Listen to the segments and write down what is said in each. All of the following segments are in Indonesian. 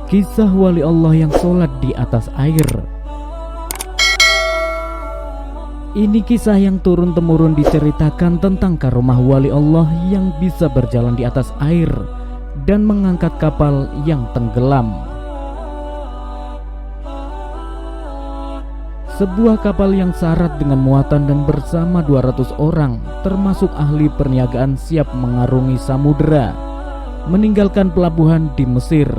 Kisah wali Allah yang sholat di atas air. Ini kisah yang turun-temurun diceritakan tentang karomah wali Allah yang bisa berjalan di atas air dan mengangkat kapal yang tenggelam. Sebuah kapal yang syarat dengan muatan dan bersama 200 orang, termasuk ahli perniagaan, siap mengarungi samudera, meninggalkan pelabuhan di Mesir.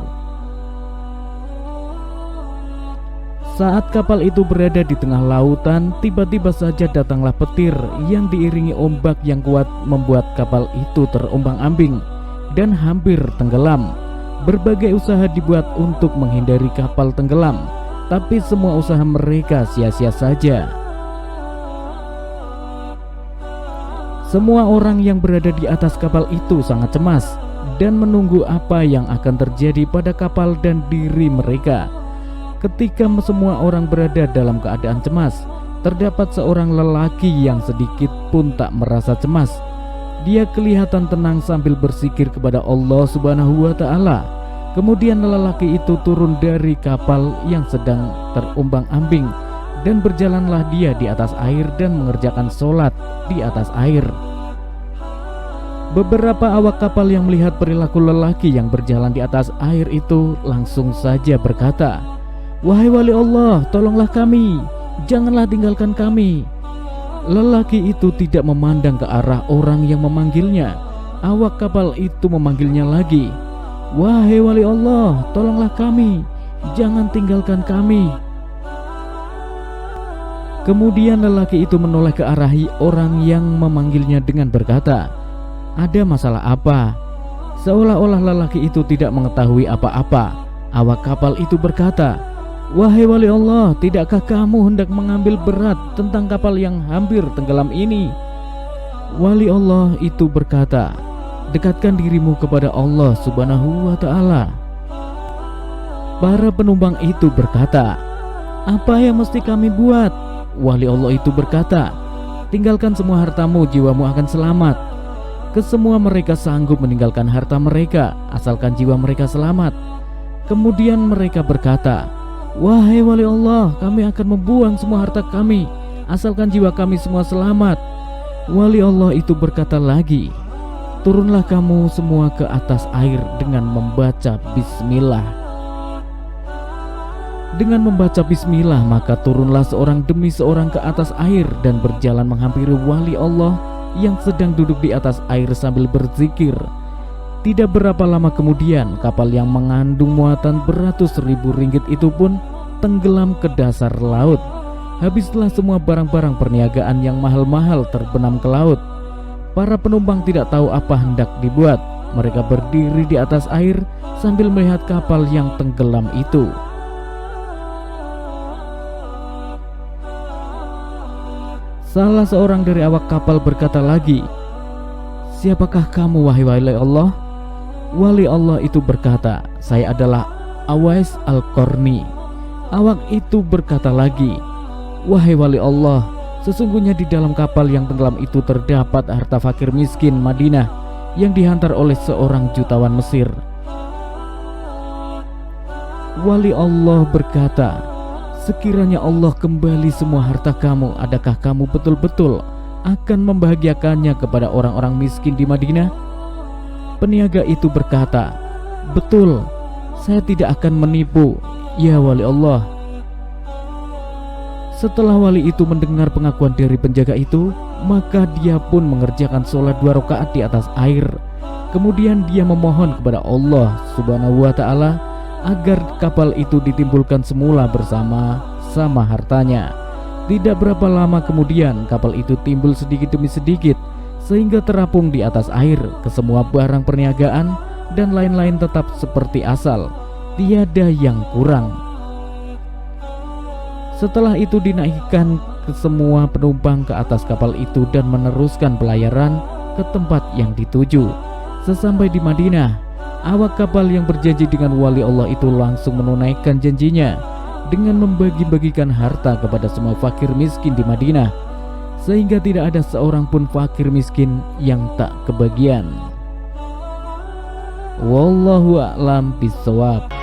Saat kapal itu berada di tengah lautan, tiba-tiba saja datanglah petir yang diiringi ombak yang kuat membuat kapal itu terombang-ambing dan hampir tenggelam. Berbagai usaha dibuat untuk menghindari kapal tenggelam, tapi semua usaha mereka sia-sia saja. Semua orang yang berada di atas kapal itu sangat cemas dan menunggu apa yang akan terjadi pada kapal dan diri mereka. Ketika semua orang berada dalam keadaan cemas, terdapat seorang lelaki yang sedikit pun tak merasa cemas. Dia kelihatan tenang sambil berzikir kepada Allah Subhanahu wa Ta'ala. Kemudian lelaki itu turun dari kapal yang sedang terombang-ambing dan berjalanlah dia di atas air dan mengerjakan sholat di atas air. Beberapa awak kapal yang melihat perilaku lelaki yang berjalan di atas air itu langsung saja berkata, "Wahai wali Allah, tolonglah kami, janganlah tinggalkan kami." Lelaki itu tidak memandang ke arah orang yang memanggilnya. Awak kapal itu memanggilnya lagi, "Wahai wali Allah, tolonglah kami, jangan tinggalkan kami." Kemudian lelaki itu menoleh ke arah orang yang memanggilnya dengan berkata, "Ada masalah apa?" Seolah-olah lelaki itu tidak mengetahui apa-apa. Awak kapal itu berkata, "Wahai wali Allah, tidakkah kamu hendak mengambil berat tentang kapal yang hampir tenggelam ini?" Wali Allah itu berkata, "Dekatkan dirimu kepada Allah Subhanahu wa Ta'ala." Para penumpang itu berkata, "Apa yang mesti kami buat?" Wali Allah itu berkata, "Tinggalkan semua hartamu, jiwamu akan selamat." Kesemua mereka sanggup meninggalkan harta mereka asalkan jiwa mereka selamat. Kemudian mereka berkata, "Wahai wali Allah, kami akan membuang semua harta kami asalkan jiwa kami semua selamat." Wali Allah itu berkata lagi, "Turunlah kamu semua ke atas air dengan membaca bismillah." Dengan membaca bismillah, maka turunlah seorang demi seorang ke atas air dan berjalan menghampiri wali Allah yang sedang duduk di atas air sambil berzikir. Tidak berapa lama kemudian, kapal yang mengandung muatan beratus ribu ringgit itu pun tenggelam ke dasar laut. Habislah semua barang-barang perniagaan yang mahal-mahal terbenam ke laut. Para penumpang tidak tahu apa hendak dibuat. Mereka berdiri di atas air sambil melihat kapal yang tenggelam itu. Salah seorang dari awak kapal berkata lagi, "Siapakah kamu, wahai wali Allah?" Wali Allah itu berkata, "Saya adalah Awais Al-Qarni." Awak itu berkata lagi, "Wahai wali Allah, sesungguhnya di dalam kapal yang tenggelam itu terdapat harta fakir miskin Madinah yang dihantar oleh seorang jutawan Mesir." Wali Allah berkata, "Sekiranya Allah kembali semua harta kamu, adakah kamu betul-betul akan membahagiakannya kepada orang-orang miskin di Madinah?" Peniaga itu berkata, "Betul, saya tidak akan menipu, ya wali Allah." Setelah wali itu mendengar pengakuan dari penjaga itu, maka dia pun mengerjakan sholat 2 rakaat di atas air. Kemudian dia memohon kepada Allah Subhanahu wa Ta'ala agar kapal itu ditimbulkan semula bersama-sama hartanya. Tidak berapa lama kemudian, kapal itu timbul sedikit demi sedikit sehingga terapung di atas air. Kesemua barang perniagaan dan lain-lain tetap seperti asal, tiada yang kurang. Setelah itu dinaikkan ke semua penumpang ke atas kapal itu dan meneruskan pelayaran ke tempat yang dituju. Sesampai di Madinah, awak kapal yang berjanji dengan wali Allah itu langsung menunaikan janjinya dengan membagi-bagikan harta kepada semua fakir miskin di Madinah, sehingga tidak ada seorang pun fakir miskin yang tak kebagian. Wallahu a'lam bishawab.